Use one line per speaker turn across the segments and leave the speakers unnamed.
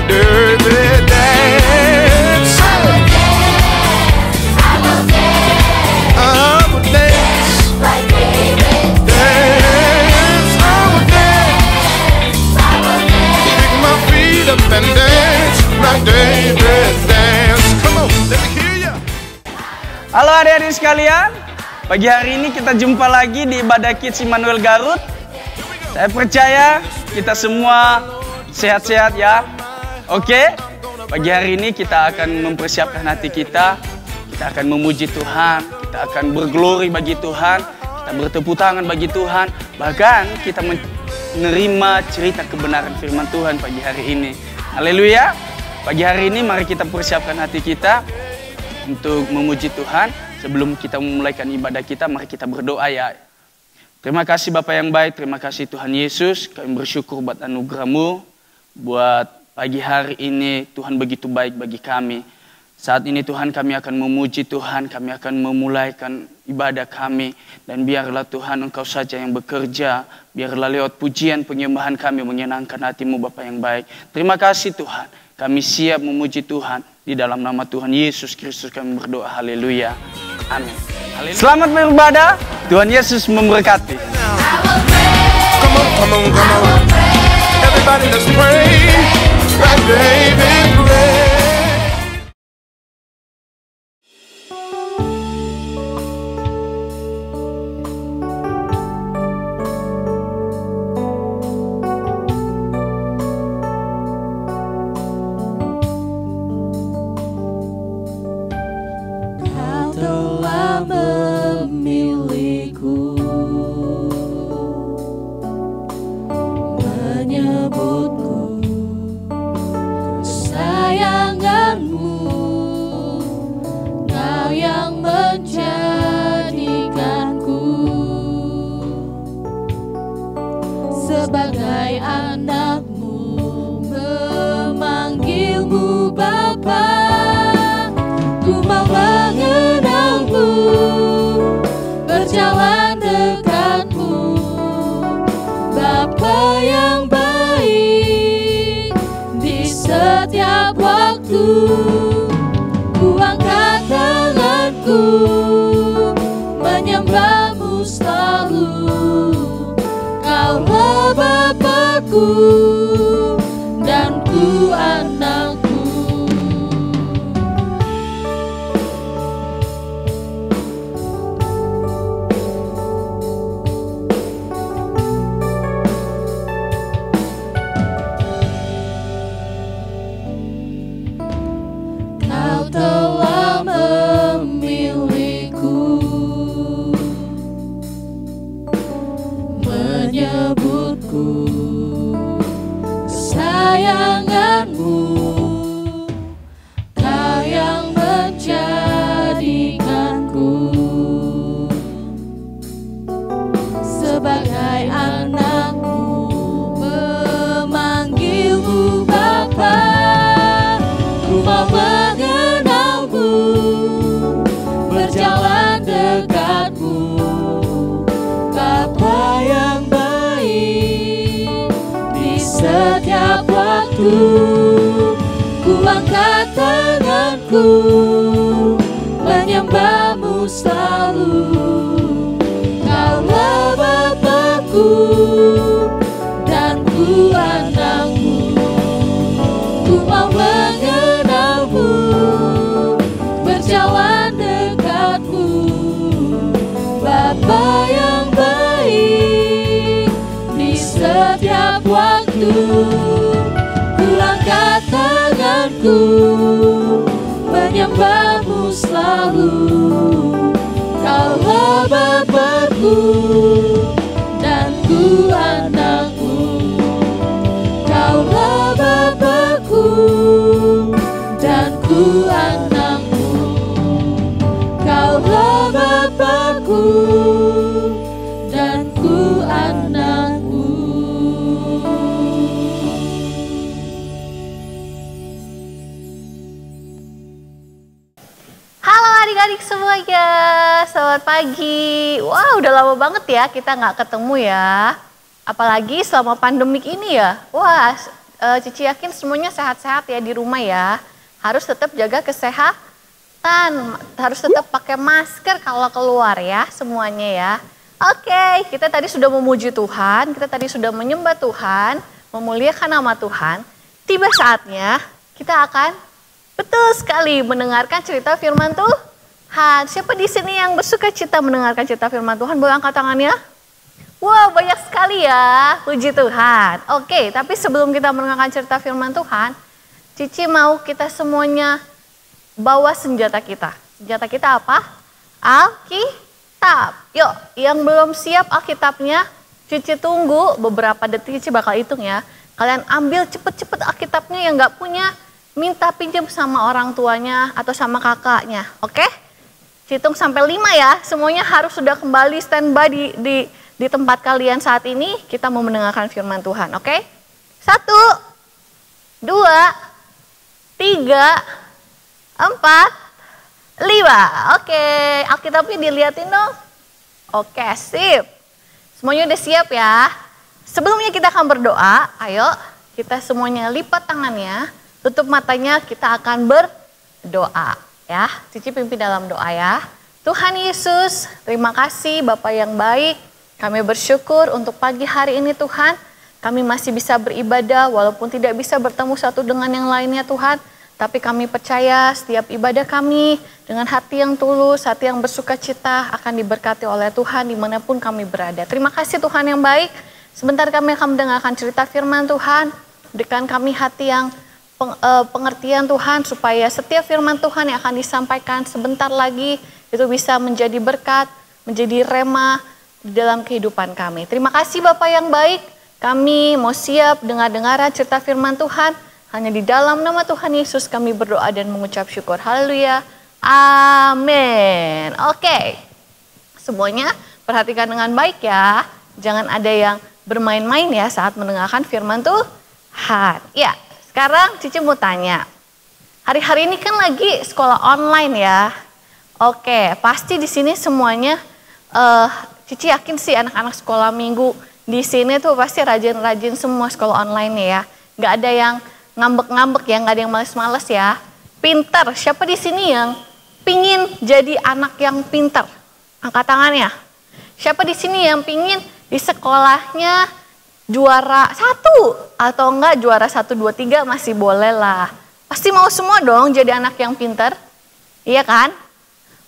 like David dance. I will dance
like David.
dance. I will dance. Pick my feet up and dance like David dance. Come on, let me hear ya.
Halo adik-adik sekalian, pagi hari ini kita jumpa lagi di Ibadah Kids Immanuel Garut. Saya percaya kita semua sehat-sehat ya. Oke, pagi hari ini kita akan mempersiapkan hati kita. Kita akan memuji Tuhan, kita akan berglori bagi Tuhan, kita bertepuk tangan bagi Tuhan. Bahkan kita menerima cerita kebenaran firman Tuhan pagi hari ini. Haleluya. Pagi hari ini mari kita persiapkan hati kita untuk memuji Tuhan. Sebelum kita memulaikan ibadah kita, mari kita berdoa ya. Terima kasih Bapa yang baik, terima kasih Tuhan Yesus. Kami bersyukur buat anugerah-Mu. Buat pagi hari ini Tuhan begitu baik bagi kami. Saat ini Tuhan kami akan memuji Tuhan, kami akan memulaikan ibadah kami. Dan biarlah Tuhan Engkau saja yang bekerja. Biarlah lewat pujian penyembahan kami menyenangkan hati-Mu Bapa yang baik. Terima kasih Tuhan, kami siap memuji Tuhan. Di dalam nama Tuhan Yesus Kristus kami berdoa, haleluya. Amin. Selamat beribadah. Tuhan Yesus memberkati.
Come on, come on, come on. Everybody let's pray like David prayed.
Sebagai anak-Mu, memanggil-Mu Bapa, ku mau mengenal-Mu, berjalan dekat-Mu, Bapa yang baik. Di setiap waktu ku angkat tanganku, menyembah-Mu selalu. Kaulah Bapakku dan ku anakku. Kau telah memilihku, menyebutku kesayangan-Mu. Kau yang menjadikanku sebagai anak-Mu, memanggil-Mu Bapa, ku mau mengenal-Mu, berjalan dekat-Mu, Bapa yang baik. Di setiap waktu ku angkat tanganku, menyembah-Mu selalu. Kaulah Bapakku dan ku anakmu. Ku mau mengenal-Mu, berjalan dekat-Mu, Bapa yang baik. Di setiap waktu ku angkat tanganku, menyembah-Mu selalu. Kaulah Bapakku dan ku anakmu. Kaulah Bapakku dan ku anakmu. Kaulah Bapakku dan ku anakmu.
Halo adik-adik semuanya, selamat pagi. Wah, udah lama banget ya kita nggak ketemu ya. Apalagi selama pandemik ini ya. Wah, Cici yakin semuanya sehat-sehat ya di rumah ya. Harus tetap jaga kesehatan, harus tetap pakai masker kalau keluar ya semuanya ya. Oke, kita tadi sudah memuji Tuhan, kita tadi sudah menyembah Tuhan, memuliakan nama Tuhan. Tiba saatnya kita akan betul sekali mendengarkan cerita firman Tuhan. Siapa di sini yang bersuka cita mendengarkan cerita firman Tuhan? Boleh angkat tangannya? Wah, banyak sekali ya, puji Tuhan. Oke, tapi sebelum kita mendengarkan cerita firman Tuhan, Cici mau kita semuanya bawa senjata kita. Senjata kita apa? Alkitab. Yuk, yang belum siap Alkitabnya, Cici tunggu beberapa detik, Cici bakal hitung ya. Kalian ambil cepet-cepet Alkitabnya, yang gak punya, minta pinjam sama orang tuanya atau sama kakaknya. Oke? Hitung sampai 5 ya, semuanya harus sudah kembali standby di tempat kalian saat ini. Kita mau mendengarkan firman Tuhan, oke? 1, 2, 3, 4, 5. Oke, Alkitabnya dilihatin dong. Oke, sip. Semuanya udah siap ya. Sebelumnya kita akan berdoa. Ayo, kita semuanya lipat tangannya, tutup matanya, kita akan berdoa ya. Cici pimpin dalam doa ya. Tuhan Yesus, terima kasih Bapa yang baik. Kami bersyukur untuk pagi hari ini Tuhan. Kami masih bisa beribadah walaupun tidak bisa bertemu satu dengan yang lainnya Tuhan. Tapi kami percaya setiap ibadah kami dengan hati yang tulus, hati yang bersuka cita akan diberkati oleh Tuhan dimanapun kami berada. Terima kasih Tuhan yang baik. Sebentar kami akan mendengarkan cerita firman Tuhan. Berikan kami hati yang pengertian Tuhan supaya setiap firman Tuhan yang akan disampaikan sebentar lagi itu bisa menjadi berkat, menjadi rema di dalam kehidupan kami. Terima kasih Bapak yang baik. Kami mau siap dengar-dengaran cerita firman Tuhan. Hanya di dalam nama Tuhan Yesus kami berdoa dan mengucap syukur. Haleluya. Amin. Oke. Semuanya perhatikan dengan baik ya. Jangan ada yang bermain-main ya saat mendengarkan firman Tuhan. Ya, sekarang Cici mau tanya. Hari-hari ini kan lagi sekolah online ya. Oke, pasti di sini semuanya Cici yakin sih anak-anak sekolah minggu di sini tuh pasti rajin-rajin semua sekolah online ya. Nggak ada yang ngambek-ngambek ya, nggak ada yang males-males ya. Pinter, siapa di sini yang pingin jadi anak yang pinter? Angkat tangannya. Siapa di sini yang pingin di sekolahnya juara 1 atau enggak juara 1, 2, 3 masih boleh lah. Pasti mau semua dong jadi anak yang pinter. Iya kan?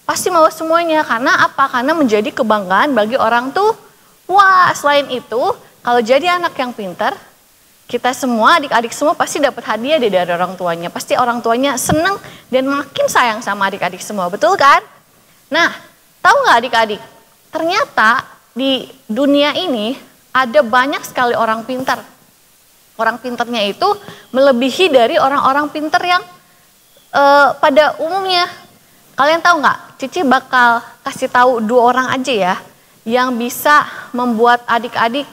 Pasti mau semuanya. Karena apa? Karena menjadi kebanggaan bagi orang tua. Wah, selain itu, kalau jadi anak yang pinter, kita semua, adik-adik semua pasti dapat hadiah dari orang tuanya. Pasti orang tuanya seneng dan makin sayang sama adik-adik semua, betul kan? Nah, tahu nggak adik-adik? Ternyata di dunia ini ada banyak sekali orang pintar. Orang pintarnya itu melebihi dari orang-orang pintar yang pada umumnya. Kalian tahu nggak? Cici bakal kasih tahu 2 orang aja ya, yang bisa membuat adik-adik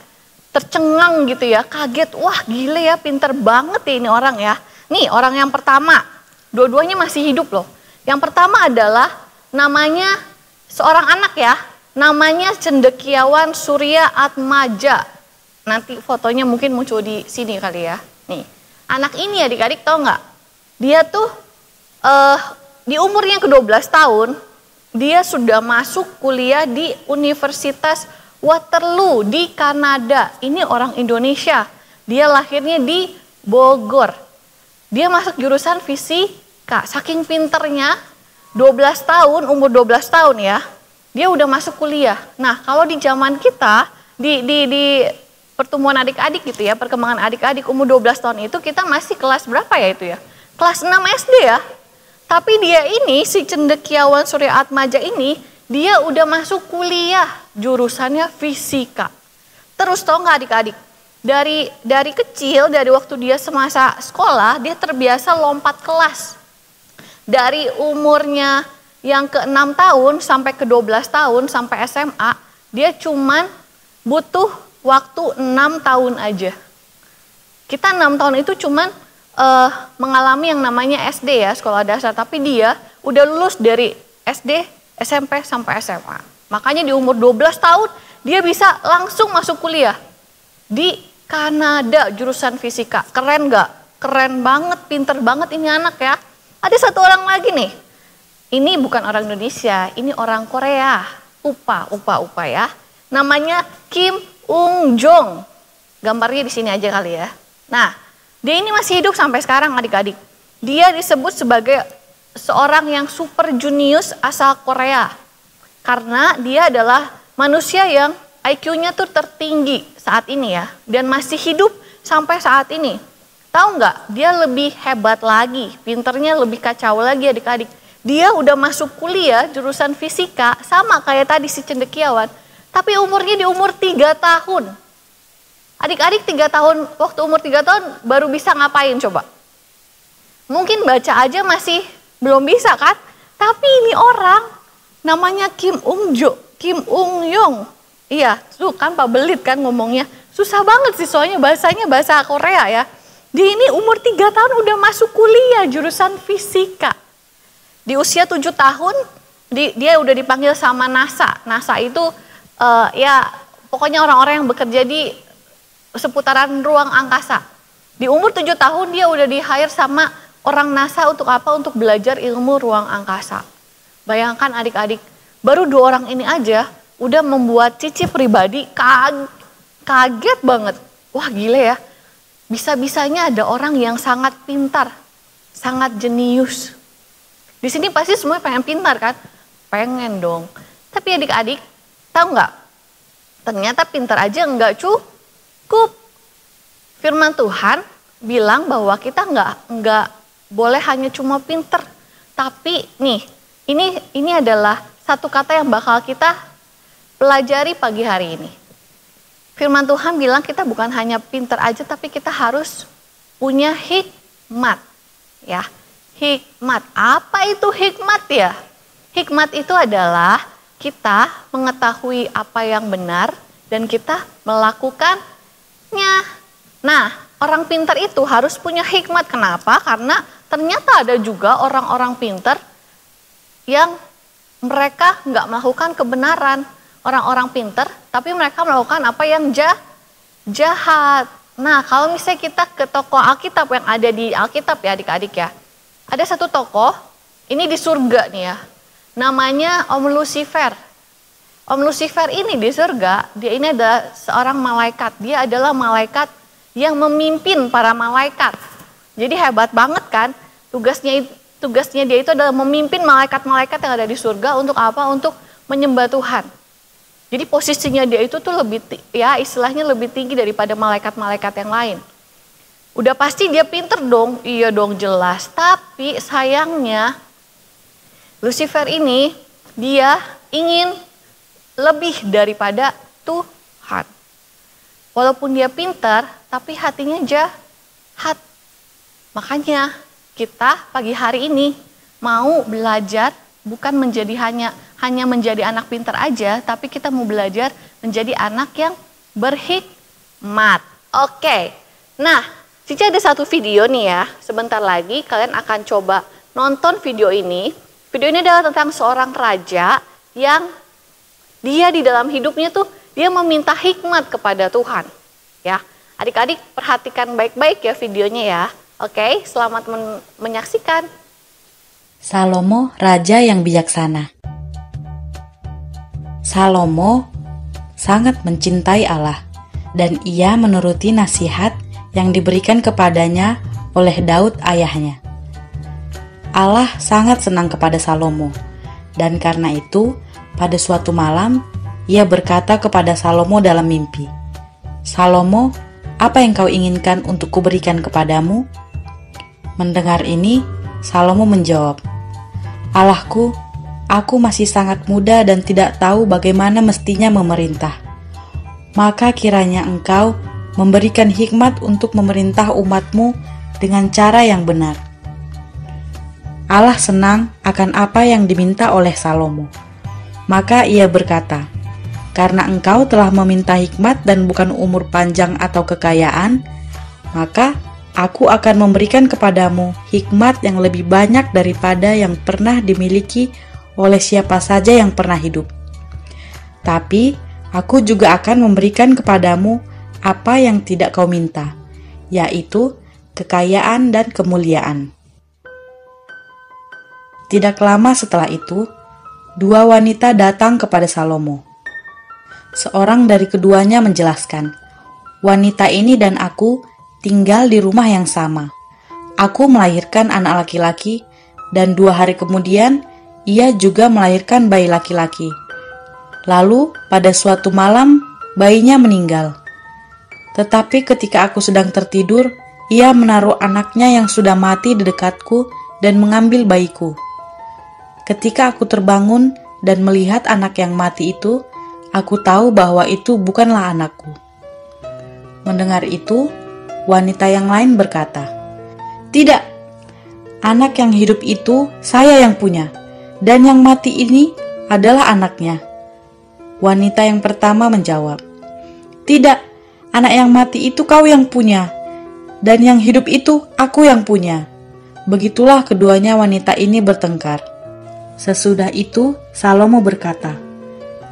tercengang gitu ya, kaget, wah gile ya, pinter banget ya ini orang ya. Nih orang yang pertama, dua-duanya masih hidup loh. Yang pertama adalah namanya seorang anak ya, namanya Cendekiawan Surya Atmaja. Nanti fotonya mungkin muncul di sini kali ya. Nih, anak ini adik-adik tahu nggak? Dia tuh di umurnya ke-12 tahun, dia sudah masuk kuliah di Universitas Waterloo di Kanada. Ini orang Indonesia. Dia lahirnya di Bogor. Dia masuk jurusan fisika. Saking pinternya, 12 tahun, umur 12 tahun ya, dia udah masuk kuliah. Nah, kalau di zaman kita, di pertumbuhan adik-adik gitu ya, perkembangan adik-adik umur 12 tahun itu kita masih kelas berapa ya itu ya? Kelas 6 SD ya. Tapi dia ini, si Cendekiawan Surya Atmaja ini, dia udah masuk kuliah, jurusannya fisika. Terus tau nggak adik-adik, dari kecil, dari waktu dia semasa sekolah, dia terbiasa lompat kelas. Dari umurnya yang ke-6 tahun sampai ke-12 tahun, sampai SMA, dia cuman butuh waktu 6 tahun aja. Kita 6 tahun itu cuman mengalami yang namanya SD ya, sekolah dasar. Tapi dia udah lulus dari SD, SMP sampai SMA. Makanya di umur 12 tahun dia bisa langsung masuk kuliah di Kanada jurusan fisika. Keren nggak? Keren banget, pinter banget ini anak ya. Ada satu orang lagi nih. Ini bukan orang Indonesia, ini orang Korea. Upa ya. Namanya Kim Ung Jong. Gambarnya di sini aja kali ya. Nah, dia ini masih hidup sampai sekarang adik-adik. Dia disebut sebagai seorang yang super jenius asal Korea. Karena dia adalah manusia yang IQ-nya tuh tertinggi saat ini ya. Dan masih hidup sampai saat ini. Tahu nggak? Dia lebih hebat lagi. Pinternya lebih kacau lagi adik-adik. Dia udah masuk kuliah jurusan fisika sama kayak tadi si cendekiawan. Tapi umurnya di umur 3 tahun. Adik-adik 3 tahun, waktu umur 3 tahun baru bisa ngapain coba? Mungkin baca aja masih belum bisa kan? Tapi ini orang namanya Kim Ung Yong. Iya, tuh kan Pak Belit kan ngomongnya. Susah banget sih soalnya bahasanya bahasa Korea ya. Dia ini umur 3 tahun udah masuk kuliah jurusan fisika. Di usia 7 tahun dia udah dipanggil sama NASA. NASA itu ya pokoknya orang-orang yang bekerja di seputaran ruang angkasa. Di umur 7 tahun dia udah di-hire sama orang NASA untuk apa? Untuk belajar ilmu ruang angkasa. Bayangkan adik-adik, baru 2 orang ini aja udah membuat Cici pribadi kaget banget. Wah gila ya, bisa-bisanya ada orang yang sangat pintar, sangat jenius. Di sini pasti semua pengen pintar kan? Pengen dong. Tapi adik-adik, tahu nggak? Ternyata pintar aja nggak cukup. Firman Tuhan bilang bahwa kita nggak boleh hanya cuma pintar. Tapi nih, ini adalah satu kata yang bakal kita pelajari pagi hari ini. Firman Tuhan bilang kita bukan hanya pintar aja, tapi kita harus punya hikmat, ya. Hikmat, apa itu hikmat ya? Hikmat itu adalah kita mengetahui apa yang benar dan kita melakukannya. Nah, orang pintar itu harus punya hikmat. Kenapa? Karena ternyata ada juga orang-orang pintar yang mereka nggak melakukan kebenaran. Orang-orang pintar, tapi mereka melakukan apa yang jahat. Nah, kalau misalnya kita ke toko Alkitab yang ada di Alkitab ya adik-adik ya. Ada satu tokoh, ini di surga nih ya, namanya Om Lucifer. Om Lucifer ini di surga, dia ini adalah seorang malaikat. Dia adalah malaikat yang memimpin para malaikat. Jadi hebat banget kan, tugasnya dia itu adalah memimpin malaikat-malaikat yang ada di surga untuk apa? Untuk menyembah Tuhan. Jadi posisinya dia itu tuh lebih, ya istilahnya lebih tinggi daripada malaikat-malaikat yang lain. Udah pasti dia pinter dong, iya dong jelas. Tapi sayangnya Lucifer ini dia ingin lebih daripada Tuhan. Walaupun dia pinter, tapi hatinya jahat. Makanya kita pagi hari ini mau belajar bukan menjadi hanya menjadi anak pinter aja, tapi kita mau belajar menjadi anak yang berhikmat. Oke, nah Cici ada satu video nih ya, sebentar lagi kalian akan coba nonton video ini. Video ini adalah tentang seorang raja yang dia di dalam hidupnya tuh dia meminta hikmat kepada Tuhan. Ya, adik-adik perhatikan baik-baik ya videonya ya. Oke, selamat menyaksikan.
Salomo, raja yang bijaksana. Salomo sangat mencintai Allah dan ia menuruti nasihat yang diberikan kepadanya oleh Daud ayahnya. Allah sangat senang kepada Salomo, dan karena itu pada suatu malam ia berkata kepada Salomo dalam mimpi, "Salomo, apa yang kau inginkan untuk kuberikan kepadamu?" Mendengar ini, Salomo menjawab, "Allahku, aku masih sangat muda dan tidak tahu bagaimana mestinya memerintah. Maka kiranya engkau memberikan hikmat untuk memerintah umatmu dengan cara yang benar." Allah senang akan apa yang diminta oleh Salomo. Maka ia berkata, "Karena engkau telah meminta hikmat dan bukan umur panjang atau kekayaan, maka aku akan memberikan kepadamu hikmat yang lebih banyak daripada yang pernah dimiliki oleh siapa saja yang pernah hidup. Tapi aku juga akan memberikan kepadamu apa yang tidak kau minta, yaitu kekayaan dan kemuliaan." Tidak lama setelah itu, dua wanita datang kepada Salomo. Seorang dari keduanya menjelaskan, "Wanita ini dan aku tinggal di rumah yang sama. Aku melahirkan anak laki-laki, dan 2 hari kemudian ia juga melahirkan bayi laki-laki. Lalu pada suatu malam bayinya meninggal. Tetapi ketika aku sedang tertidur, ia menaruh anaknya yang sudah mati di dekatku dan mengambil bayiku. Ketika aku terbangun dan melihat anak yang mati itu, aku tahu bahwa itu bukanlah anakku." Mendengar itu, wanita yang lain berkata, "Tidak, anak yang hidup itu saya yang punya, dan yang mati ini adalah anaknya." Wanita yang pertama menjawab, "Tidak, anak yang mati itu kau yang punya, dan yang hidup itu aku yang punya." Begitulah keduanya wanita ini bertengkar. Sesudah itu Salomo berkata,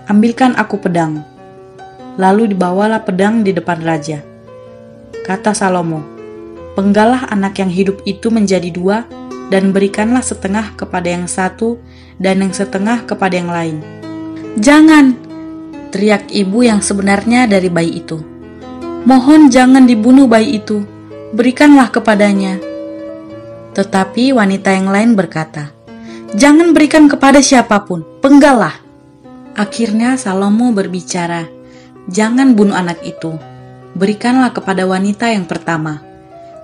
"Ambilkan aku pedang." Lalu dibawalah pedang di depan raja. Kata Salomo, "Penggalah anak yang hidup itu menjadi 2, dan berikanlah setengah kepada yang satu dan yang setengah kepada yang lain." "Jangan!" teriak ibu yang sebenarnya dari bayi itu. "Mohon jangan dibunuh bayi itu, berikanlah kepadanya." Tetapi wanita yang lain berkata, "Jangan berikan kepada siapapun, penggallah." Akhirnya Salomo berbicara, "Jangan bunuh anak itu, berikanlah kepada wanita yang pertama.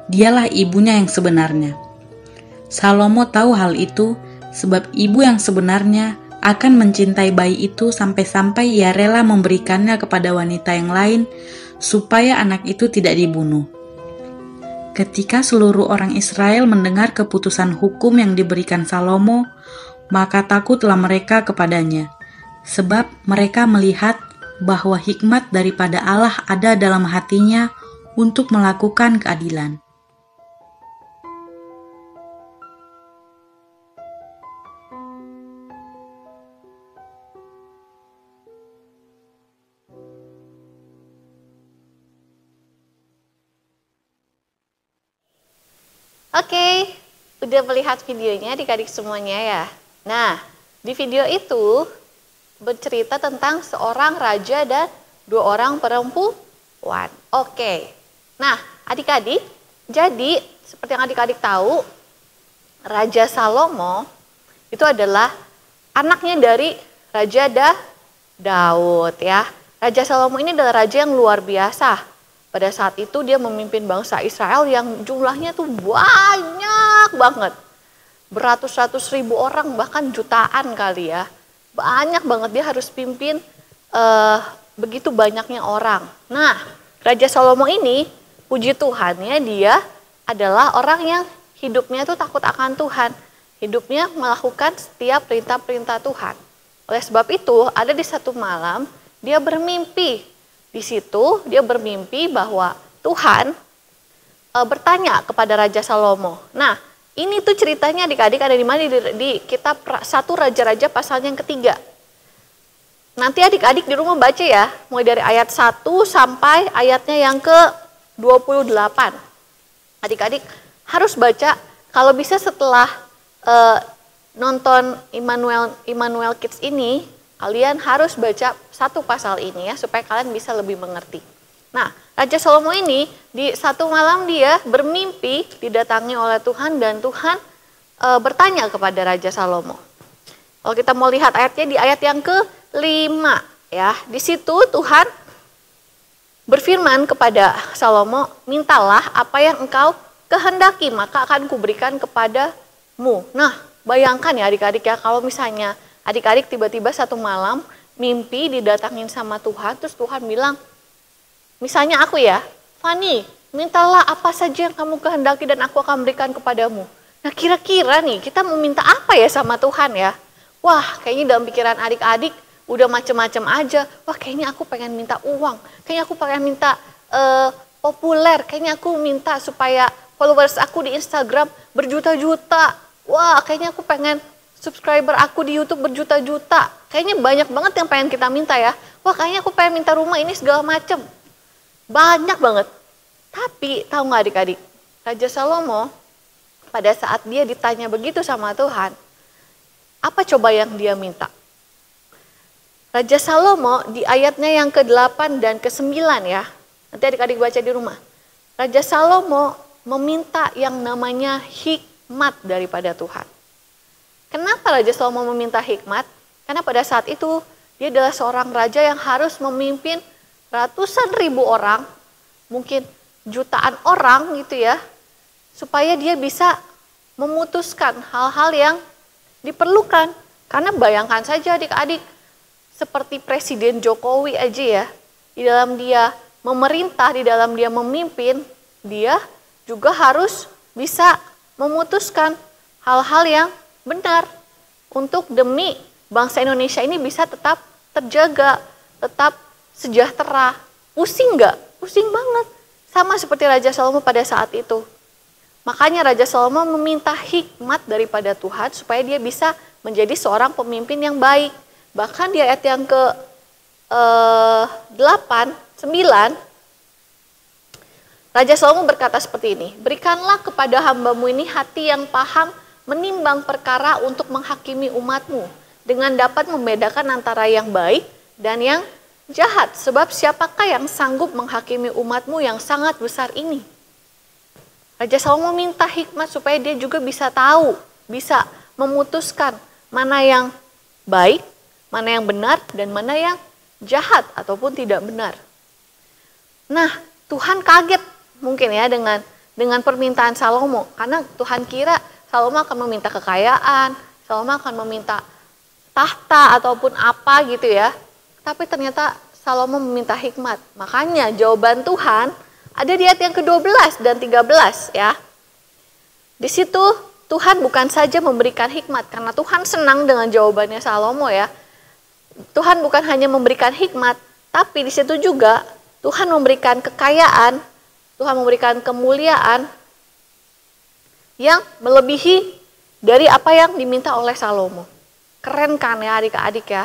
Dialah ibunya yang sebenarnya." Salomo tahu hal itu, sebab ibu yang sebenarnya akan mencintai bayi itu sampai-sampai ia rela memberikannya kepada wanita yang lain, supaya anak itu tidak dibunuh. Ketika seluruh orang Israel mendengar keputusan hukum yang diberikan Salomo, maka takutlah mereka kepadanya, sebab mereka melihat bahwa hikmat daripada Allah ada dalam hatinya untuk melakukan keadilan.
Oke, udah melihat videonya adik-adik semuanya ya. Nah, di video itu bercerita tentang seorang raja dan 2 orang perempuan. Oke, nah adik-adik, jadi seperti yang adik-adik tahu, Raja Salomo itu adalah anaknya dari Raja Daud ya. Raja Salomo ini adalah raja yang luar biasa. Pada saat itu dia memimpin bangsa Israel yang jumlahnya tuh banyak banget. Beratus-ratus ribu orang, bahkan jutaan kali ya. Banyak banget, dia harus pimpin begitu banyaknya orang. Nah, Raja Salomo ini, puji Tuhan ya, dia adalah orang yang hidupnya tuh takut akan Tuhan. Hidupnya melakukan setiap perintah-perintah Tuhan. Oleh sebab itu, ada di satu malam, dia bermimpi. Di situ dia bermimpi bahwa Tuhan bertanya kepada Raja Salomo. Nah, ini tuh ceritanya adik-adik ada di mana di kitab 1 Raja-Raja pasalnya yang ketiga. Nanti adik-adik di rumah baca ya, mulai dari ayat 1 sampai ayatnya yang ke-28. Adik-adik harus baca, kalau bisa setelah nonton Immanuel Kids ini, kalian harus baca 1 pasal ini ya, supaya kalian bisa lebih mengerti. Nah, Raja Salomo ini di satu malam dia bermimpi didatangi oleh Tuhan, dan Tuhan bertanya kepada Raja Salomo. Kalau kita mau lihat ayatnya di ayat yang ke-5 ya, di situ Tuhan berfirman kepada Salomo, "Mintalah apa yang engkau kehendaki, maka akan kuberikan kepadamu." Nah, bayangkan ya adik-adik ya, kalau misalnya adik-adik tiba-tiba satu malam mimpi didatangin sama Tuhan, terus Tuhan bilang, misalnya aku ya, "Fani, mintalah apa saja yang kamu kehendaki dan aku akan berikan kepadamu." Nah, kira-kira nih kita mau minta apa ya sama Tuhan ya? Wah, kayaknya dalam pikiran adik-adik udah macem-macem aja. Wah, kayaknya aku pengen minta uang, kayaknya aku pengen minta populer, kayaknya aku minta supaya followers aku di Instagram berjuta-juta. Wah, kayaknya aku pengen subscriber aku di YouTube berjuta-juta. Kayaknya banyak banget yang pengen kita minta ya. Wah, kayaknya aku pengen minta rumah ini segala macem. Banyak banget. Tapi tahu nggak adik-adik, Raja Salomo pada saat dia ditanya begitu sama Tuhan, apa coba yang dia minta? Raja Salomo di ayatnya yang ke-8 dan ke-9 ya. Nanti adik-adik baca di rumah. Raja Salomo meminta yang namanya hikmat daripada Tuhan. Kenapa Raja Salomo meminta hikmat? Karena pada saat itu dia adalah seorang raja yang harus memimpin ratusan ribu orang, mungkin jutaan orang gitu ya, supaya dia bisa memutuskan hal-hal yang diperlukan. Karena bayangkan saja adik-adik, seperti Presiden Jokowi aja ya, di dalam dia memerintah, di dalam dia memimpin, dia juga harus bisa memutuskan hal-hal yang benar untuk demi bangsa Indonesia ini bisa tetap terjaga, tetap sejahtera. Pusing nggak? Pusing banget. Sama seperti Raja Salomo pada saat itu. Makanya Raja Salomo meminta hikmat daripada Tuhan supaya dia bisa menjadi seorang pemimpin yang baik. Bahkan di ayat yang ke-8, 9, Raja Salomo berkata seperti ini, berikanlah kepada hambamu ini hati yang paham menimbang perkara untuk menghakimi umatmu, dengan dapat membedakan antara yang baik dan yang jahat. Sebab siapakah yang sanggup menghakimi umatmu yang sangat besar ini? Raja Salomo minta hikmat supaya dia juga bisa tahu, bisa memutuskan mana yang baik, mana yang benar, dan mana yang jahat ataupun tidak benar. Nah, Tuhan kaget mungkin ya dengan permintaan Salomo. Karena Tuhan kira Salomo akan meminta kekayaan, Salomo akan meminta tahta ataupun apa gitu ya. Tapi ternyata Salomo meminta hikmat. Makanya jawaban Tuhan ada di ayat yang ke-12 dan 13 ya. Di situ Tuhan bukan saja memberikan hikmat, karena Tuhan senang dengan jawabannya Salomo ya. Tuhan bukan hanya memberikan hikmat, tapi di situ juga Tuhan memberikan kekayaan, Tuhan memberikan kemuliaan yang melebihi dari apa yang diminta oleh Salomo. Keren kan ya adik-adik ya?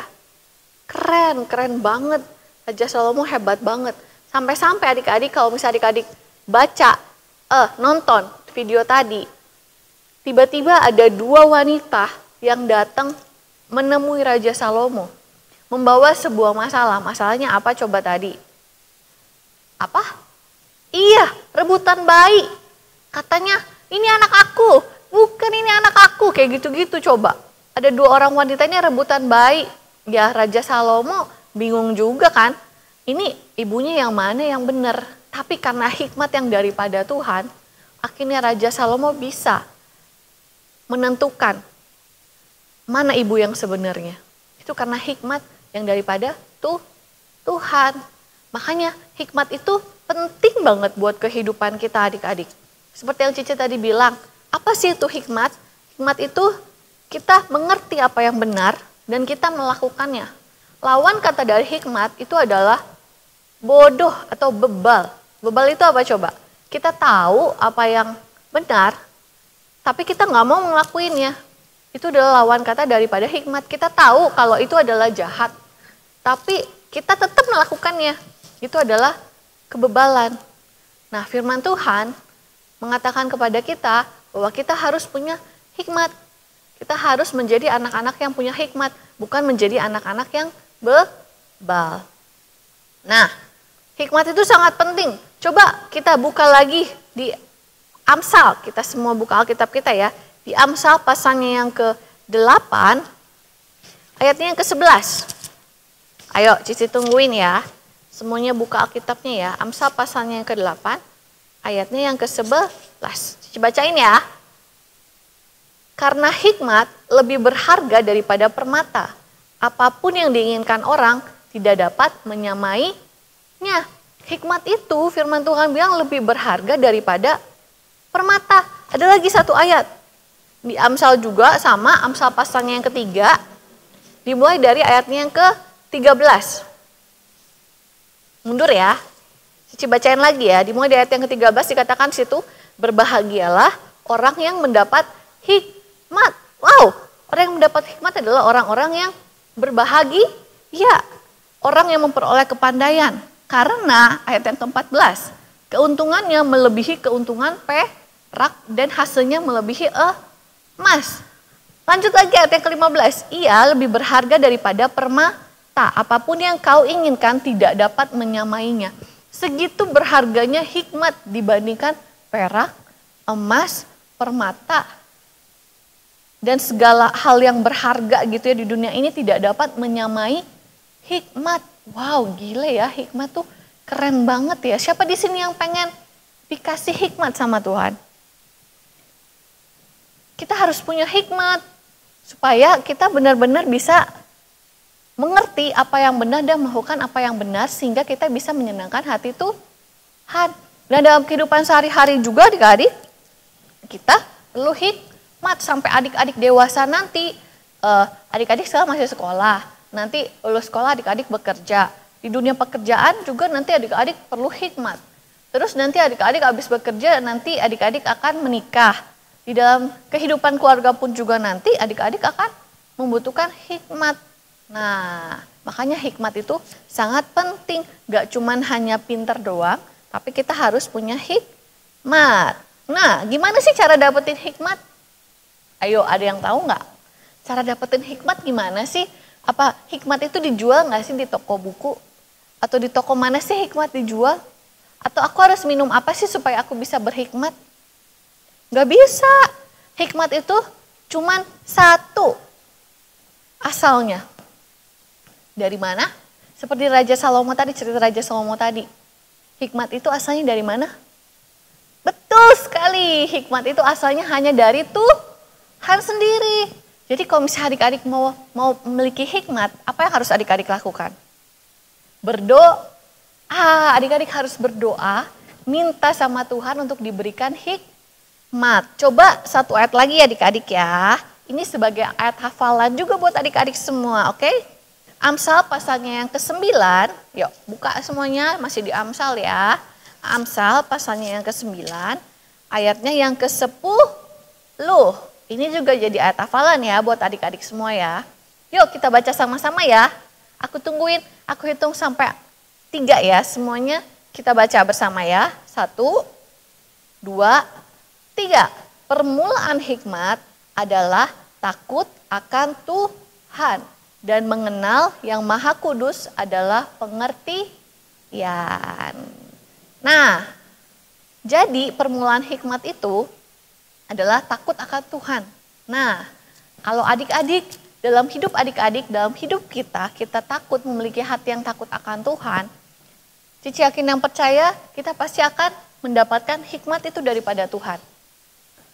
Keren banget. Raja Salomo hebat banget. Sampai-sampai adik-adik kalau misalnya adik-adik baca, nonton video tadi, tiba-tiba ada 2 wanita yang datang menemui Raja Salomo. Membawa sebuah masalah. Masalahnya apa coba tadi? Apa? Iya, rebutan bayi. Katanya, ini anak aku. Bukan ini anak aku. Kayak gitu-gitu coba. Ada 2 orang wanita ini rebutan bayi. Ya Raja Salomo bingung juga kan. Ini ibunya yang mana yang benar. Tapi karena hikmat yang daripada Tuhan, akhirnya Raja Salomo bisa menentukan mana ibu yang sebenarnya. Itu karena hikmat yang daripada Tuhan. Makanya hikmat itu penting banget buat kehidupan kita adik-adik. Seperti yang Cici tadi bilang, apa sih itu hikmat? Hikmat itu kita mengerti apa yang benar dan kita melakukannya. Lawan kata dari hikmat itu adalah bodoh atau bebal. Bebal itu apa coba? Kita tahu apa yang benar, tapi kita nggak mau ngelakuinnya. Itu adalah lawan kata daripada hikmat. Kita tahu kalau itu adalah jahat, tapi kita tetap melakukannya. Itu adalah kebebalan. Nah, firman Tuhan mengatakan kepada kita bahwa kita harus punya hikmat. Kita harus menjadi anak-anak yang punya hikmat, bukan menjadi anak-anak yang bebal. Nah, hikmat itu sangat penting. Coba kita buka lagi di Amsal. Kita semua buka Alkitab kita ya. Di Amsal pasalnya yang ke-8, ayatnya yang ke-11. Ayo Cici tungguin ya. Semuanya buka Alkitabnya ya. Amsal pasalnya yang ke-8, ayatnya yang ke-11. Cici bacain ya. Karena hikmat lebih berharga daripada permata. Apapun yang diinginkan orang tidak dapat menyamainya. Hikmat itu firman Tuhan bilang lebih berharga daripada permata. Ada lagi satu ayat. Di Amsal juga sama, Amsal pasalnya yang ketiga. Dimulai dari ayatnya yang ke-13. Mundur ya. Cici bacain lagi ya. Dimulai dari ayat yang ke-13 dikatakan situ, berbahagialah orang yang mendapat hikmat. Wow, orang yang mendapat hikmat adalah orang-orang yang berbahagia. Orang yang memperoleh kepandaian. Karena ayat yang ke-14, keuntungannya melebihi keuntungan perak dan hasilnya melebihi emas. Lanjut lagi ayat yang ke-15, ia lebih berharga daripada permata. Apapun yang kau inginkan tidak dapat menyamainya. Segitu berharganya hikmat dibandingkan perak, emas, permata. Dan segala hal yang berharga gitu ya di dunia ini tidak dapat menyamai hikmat. Wow, gile ya, hikmat tuh keren banget ya. Siapa di sini yang pengen dikasih hikmat sama Tuhan? Kita harus punya hikmat supaya kita benar-benar bisa mengerti apa yang benar dan melakukan apa yang benar sehingga kita bisa menyenangkan hati Tuhan. Dan dalam kehidupan sehari-hari juga adik-adik, kita perlu hikmat sampai adik-adik dewasa nanti. Adik-adik sekarang masih sekolah, nanti lulus sekolah adik-adik bekerja. Di dunia pekerjaan juga nanti adik-adik perlu hikmat. Terus nanti adik-adik habis bekerja, nanti adik-adik akan menikah. Di dalam kehidupan keluarga pun juga nanti adik-adik akan membutuhkan hikmat. Nah, makanya hikmat itu sangat penting. Gak cuman hanya pinter doang, tapi kita harus punya hikmat. Nah, gimana sih cara dapetin hikmat? Ayo, ada yang tahu nggak? Cara dapetin hikmat gimana sih? Apa hikmat itu dijual nggak sih di toko buku? Atau di toko mana sih hikmat dijual? Atau aku harus minum apa sih supaya aku bisa berhikmat? Gak bisa. Hikmat itu cuman satu asalnya. Dari mana? Seperti Raja Salomo tadi, cerita Raja Salomo tadi. Hikmat itu asalnya dari mana? Betul sekali, hikmat itu asalnya hanya dari Tuhan sendiri. Jadi kalau misalnya adik-adik mau memiliki hikmat, apa yang harus adik-adik lakukan? Berdoa. Adik-adik harus berdoa, minta sama Tuhan untuk diberikan hikmat. Coba satu ayat lagi ya adik-adik ya. Ini sebagai ayat hafalan juga buat adik-adik semua, oke? Amsal pasalnya yang ke-9, yuk buka semuanya, masih di Amsal ya. Amsal pasalnya yang ke-9, ayatnya yang ke-10. Ini juga jadi ayat hafalan ya buat adik-adik semua ya. Yuk kita baca sama-sama ya. Aku tungguin, aku hitung sampai 3 ya. Semuanya kita baca bersama ya. 1, 2, 3. Permulaan hikmat adalah takut akan Tuhan. Dan mengenal yang Maha Kudus adalah pengertian. Nah, jadi permulaan hikmat itu adalah takut akan Tuhan. Nah, kalau adik-adik, dalam hidup adik-adik, dalam hidup kita takut memiliki hati yang takut akan Tuhan. Cici yakin yang percaya, kita pasti akan mendapatkan hikmat itu daripada Tuhan.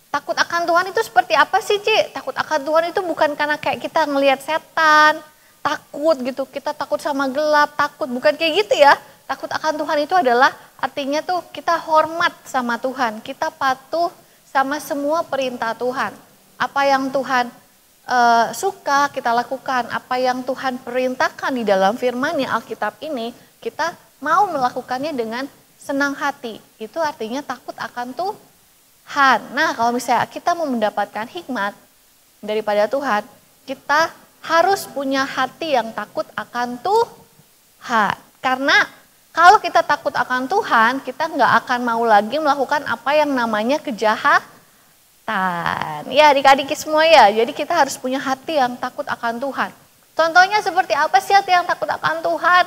Takut akan Tuhan itu seperti apa sih, Ci? Takut akan Tuhan itu bukan karena kayak kita ngelihat setan, takut gitu, kita takut sama gelap, takut, bukan kayak gitu ya. Takut akan Tuhan itu adalah artinya tuh kita hormat sama Tuhan, kita patuh sama semua perintah Tuhan. Apa yang Tuhan suka kita lakukan, apa yang Tuhan perintahkan di dalam firman-Nya Alkitab ini, kita mau melakukannya dengan senang hati. Itu artinya takut akan Tuhan. Nah, kalau misalnya kita mau mendapatkan hikmat daripada Tuhan, kita harus punya hati yang takut akan Tuhan. Karena kalau kita takut akan Tuhan, kita nggak akan mau lagi melakukan apa yang namanya kejahatan. Ya adik-adik semua ya, jadi kita harus punya hati yang takut akan Tuhan. Contohnya seperti apa sih hati yang takut akan Tuhan?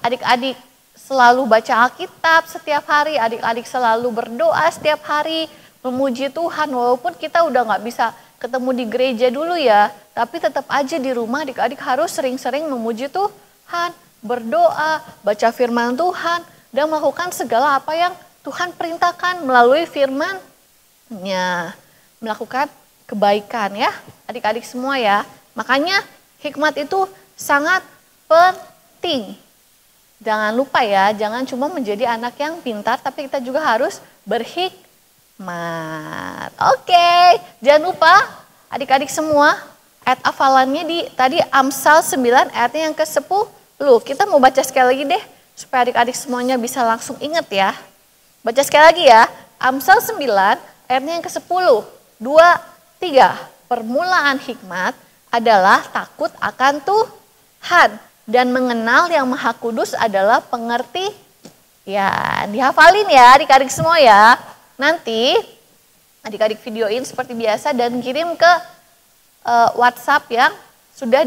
Adik-adik selalu baca Alkitab setiap hari, adik-adik selalu berdoa setiap hari, memuji Tuhan, walaupun kita udah gak bisa ketemu di gereja dulu ya, tapi tetap aja di rumah adik-adik harus sering-sering memuji Tuhan, berdoa, baca firman Tuhan, dan melakukan segala apa yang Tuhan perintahkan melalui firman-Nya. Melakukan kebaikan ya, adik-adik semua ya. Makanya hikmat itu sangat penting. Jangan lupa ya, jangan cuma menjadi anak yang pintar, tapi kita juga harus berhikmat. Oke, jangan lupa adik-adik semua ayat hafalannya di tadi Amsal 9 ayatnya yang ke-10. Kita mau baca sekali lagi deh supaya adik-adik semuanya bisa langsung ingat ya. Baca sekali lagi ya. Amsal 9 ayatnya yang ke-10. 2, 3. Permulaan hikmat adalah takut akan Tuhan dan mengenal yang Maha Kudus adalah pengerti. Ya, dihafalin ya adik-adik semua ya. Nanti adik-adik videoin seperti biasa dan kirim ke WhatsApp yang sudah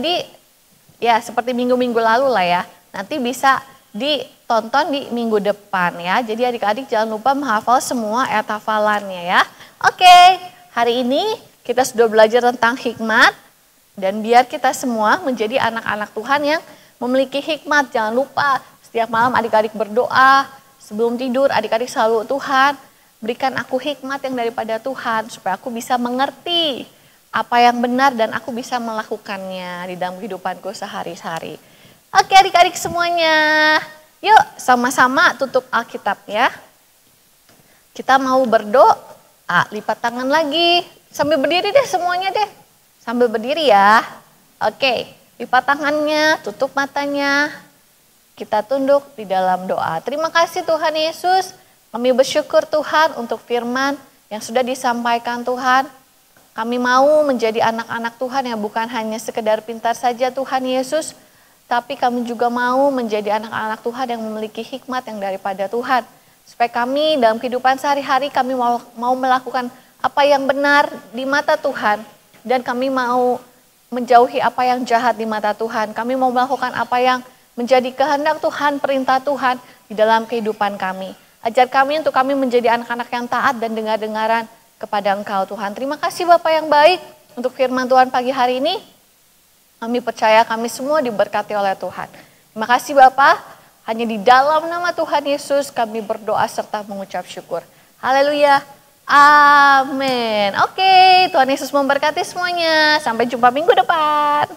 ya seperti minggu-minggu lalu lah ya. Nanti bisa ditonton di minggu depan ya. Jadi adik-adik jangan lupa menghafal semua ayat hafalannya ya. Oke, hari ini kita sudah belajar tentang hikmat. Dan biar kita semua menjadi anak-anak Tuhan yang memiliki hikmat. Jangan lupa setiap malam adik-adik berdoa. Sebelum tidur adik-adik selalu, Tuhan berikan aku hikmat yang daripada Tuhan. Supaya aku bisa mengerti apa yang benar dan aku bisa melakukannya di dalam kehidupanku sehari-hari. Oke adik-adik semuanya, yuk sama-sama tutup Alkitab ya. Kita mau berdoa, lipat tangan lagi, sambil berdiri deh semuanya deh. Sambil berdiri ya, oke, lipat tangannya, tutup matanya. Kita tunduk di dalam doa. Terima kasih Tuhan Yesus, kami bersyukur Tuhan untuk firman yang sudah disampaikan Tuhan. Kami mau menjadi anak-anak Tuhan yang bukan hanya sekedar pintar saja Tuhan Yesus, tapi kami juga mau menjadi anak-anak Tuhan yang memiliki hikmat yang daripada Tuhan. Supaya kami dalam kehidupan sehari-hari kami mau melakukan apa yang benar di mata Tuhan. Dan kami mau menjauhi apa yang jahat di mata Tuhan. Kami mau melakukan apa yang menjadi kehendak Tuhan, perintah Tuhan di dalam kehidupan kami. Ajar kami untuk kami menjadi anak-anak yang taat dan dengar-dengaran kepada Engkau Tuhan. Terima kasih Bapak yang baik untuk firman Tuhan pagi hari ini. Kami percaya kami semua diberkati oleh Tuhan. Terima kasih Bapak, hanya di dalam nama Tuhan Yesus kami berdoa serta mengucap syukur. Haleluya, amin. Oke, Tuhan Yesus memberkati semuanya. Sampai jumpa minggu depan.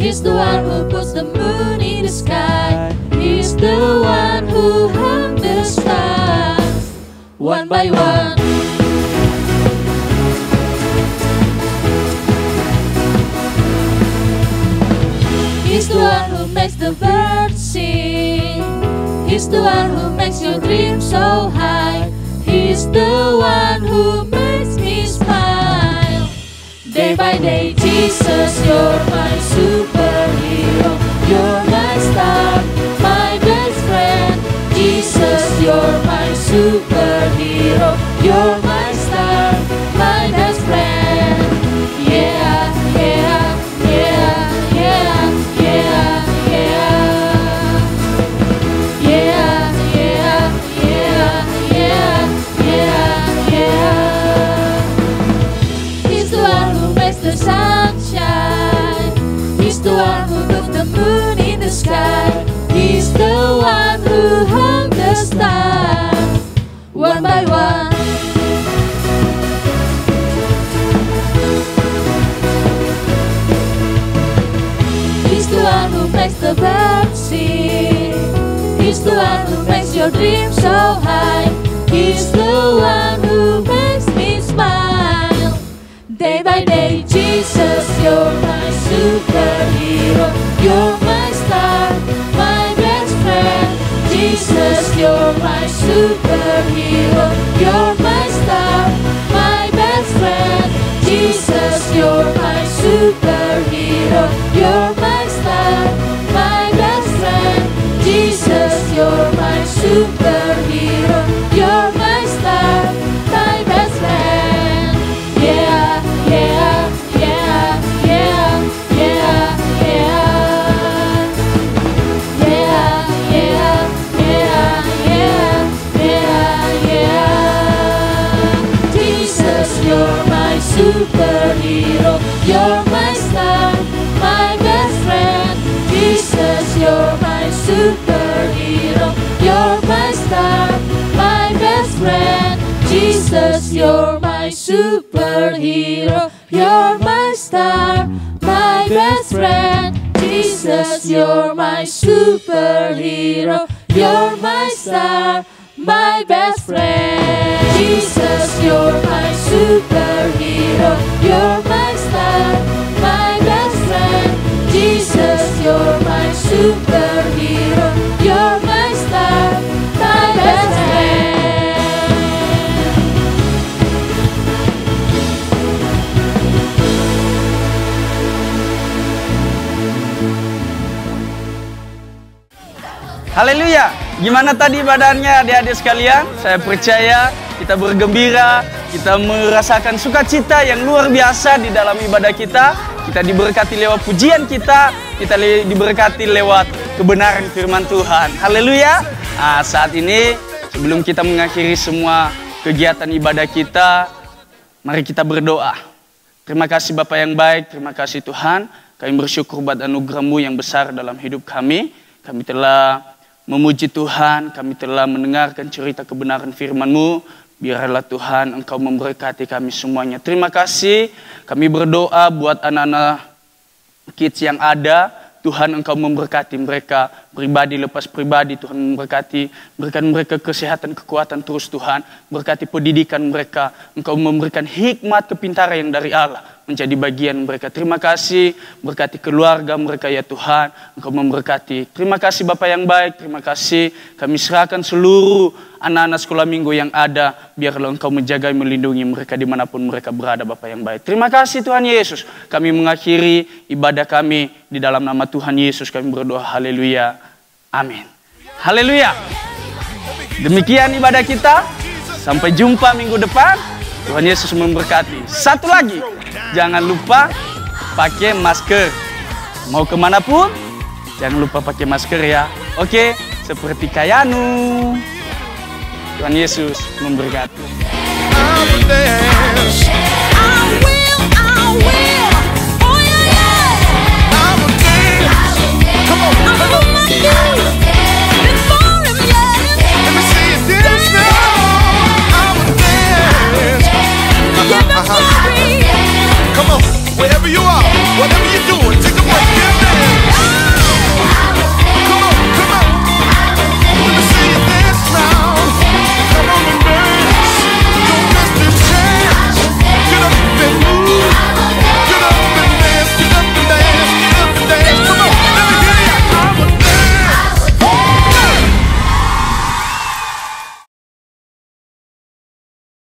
He's the one who puts the moon in the sky. He's the one who hung the stars one by one. He's the one who makes the birds sing. He's the one who makes your dreams so high. He's the one who makes me smile. Day by day, Jesus, you're my superhero. You're my star, my best friend. Jesus, you're my superhero. You're my star, my best friend. Yeah, yeah, yeah, yeah, yeah, yeah. Yeah, yeah, yeah, yeah, yeah, yeah. He's the one who makes the sunshine. He's the one who puts the moon in the sky. He's the one who hung the stars one by one. He's the one who makes the birds sing. He's the one who makes your dreams so high. He's the one who makes me smile. Day by day, Jesus, you're my superhero. You're my star, my best friend. Jesus, you're my superhero. You're my star, my best friend. Jesus, you're my superhero. You're my star, my best friend. Jesus, you're my superhero. You're my star, my best friend. Yeah, yeah, yeah, yeah, yeah, yeah. Yeah, yeah, yeah, yeah, yeah, yeah. Jesus, you're my superhero. You're my star, my best friend. Jesus, you're my superhero. You're my star, my best friend. Jesus, you're my superhero. You're my star, my best friend. Jesus, you're my superhero. You're my star, my best friend. Jesus, you're my superhero. You're
Haleluya. Gimana tadi badannya adik-adik sekalian? Saya percaya kita bergembira, kita merasakan sukacita yang luar biasa di dalam ibadah kita. Kita diberkati lewat pujian kita diberkati lewat kebenaran firman Tuhan. Haleluya. Nah, saat ini sebelum kita mengakhiri semua kegiatan ibadah kita, mari kita berdoa. Terima kasih Bapa yang baik, terima kasih Tuhan. Kami bersyukur buat anugerah-Mu yang besar dalam hidup kami. Kami telah memuji Tuhan, kami telah mendengarkan cerita kebenaran firman-Mu. Biarlah Tuhan Engkau memberkati kami semuanya. Terima kasih, kami berdoa buat anak-anak kids yang ada. Tuhan Engkau memberkati mereka pribadi lepas pribadi. Tuhan memberkati, berikan mereka kesehatan, kekuatan terus Tuhan. Berkati pendidikan mereka. Engkau memberikan hikmat, kepintaran yang dari Allah menjadi bagian mereka. Terima kasih, berkati keluarga mereka ya Tuhan. Engkau memberkati. Terima kasih Bapa yang baik, terima kasih. Kami serahkan seluruh anak-anak sekolah minggu yang ada. Biarlah Engkau menjaga, melindungi mereka dimanapun mereka berada Bapa yang baik. Terima kasih Tuhan Yesus. Kami mengakhiri ibadah kami di dalam nama Tuhan Yesus. Kami berdoa haleluya. Amin. Haleluya. Demikian ibadah kita. Sampai jumpa minggu depan. Tuhan Yesus memberkati. Satu lagi, jangan lupa pakai masker. Mau kemanapun, jangan lupa pakai masker ya. Oke, seperti Kayanu. Tuhan Yesus memberkati.
I will dance. I will